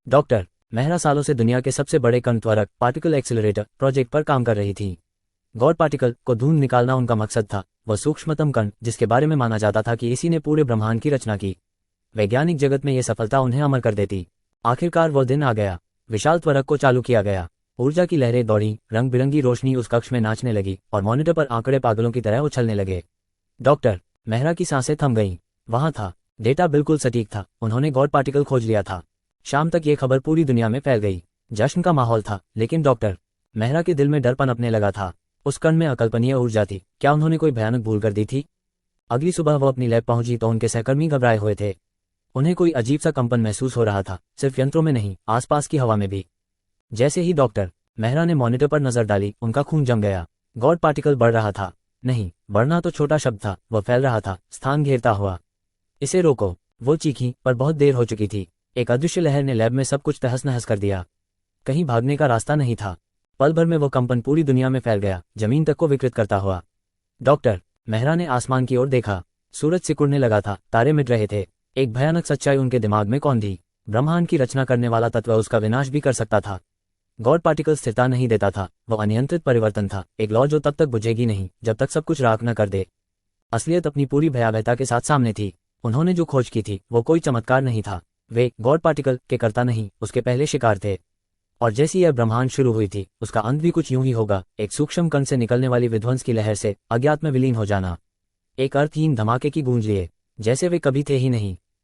Doctor Mehra सालों से दुनिया के सबसे बड़े कण त्वरक पार्टिकल एक्सीलरेटर प्रोजेक्ट पर काम कर रही थी। गॉड पार्टिकल को ढूंढ निकालना उनका मकसद था, वह सूक्ष्मतम कण जिसके बारे में माना जाता था कि इसी ने पूरे ब्रह्मांड की रचना की। वैज्ञानिक जगत में यह सफलता उन्हें अमर कर देती। आखिरकार वो दिन आ गया। विशाल त्वरक को चालू किया गया। ऊर्जा की लहरें दौड़ी, रंग बिरंगी रोशनी उस कक्ष में नाचने लगी और मॉनिटर पर आंकड़े पागलों की तरह उछलने लगे। डॉक्टर मेहरा की सांसें थम गईं। वहां था, डेटा बिल्कुल सटीक था, उन्होंने गॉड पार्टिकल खोज लिया था। शाम तक ये खबर पूरी दुनिया में फैल गई। जश्न का माहौल था, लेकिन डॉक्टर मेहरा के दिल में डर पनपने लगा था। उस कण में अकल्पनीय ऊर्जा थी। क्या उन्होंने कोई भयानक भूल कर दी थी? अगली सुबह वो अपनी लैब पहुंची तो उनके सहकर्मी घबराए हुए थे। उन्हें कोई अजीब सा कंपन महसूस हो रहा था, सिर्फ यंत्रों में नहीं, आसपास की हवा में भी। जैसे ही डॉक्टर मेहरा ने मॉनिटर पर नजर डाली, उनका खून जम गया। गॉड पार्टिकल बढ़ रहा था। नहीं, बढ़ना तो छोटा शब्द था, वह फैल रहा था, स्थान घेरता हुआ। इसे रोको, वो चीखी, पर बहुत देर हो चुकी थी। एक अदृश्य लहर ने लैब में सब कुछ तहस नहस कर दिया। कहीं भागने का रास्ता नहीं था। पल भर में वो कंपन पूरी दुनिया में फैल गया, जमीन तक को विकृत करता हुआ। डॉक्टर मेहरा ने आसमान की ओर देखा। सूरज सिकुड़ने लगा था, तारे मिट रहे थे। एक भयानक सच्चाई उनके दिमाग में कौंधी थी। ब्रह्मांड की रचना करने वाला तत्व उसका विनाश भी कर सकता था। गॉड पार्टिकल स्थिरता नहीं देता था, वह अनियंत्रित परिवर्तन था, एक लौ जो तब तक बुझेगी नहीं जब तक सब कुछ राख न कर दे। असलियत अपनी पूरी भयावहता के साथ सामने थी। उन्होंने जो खोज की थी वो कोई चमत्कार नहीं था। वे गॉड पार्टिकल के कर्ता नहीं, उसके पहले शिकार थे। और जैसी यह ब्रह्मांड शुरू हुई थी, उसका अंत भी कुछ यूं ही होगा, एक सूक्ष्म कण से निकलने वाली विध्वंस की लहर से अज्ञात में विलीन हो जाना। एक अर्थहीन धमाके की गूंज लिए, जैसे वे कभी थे ही नहीं।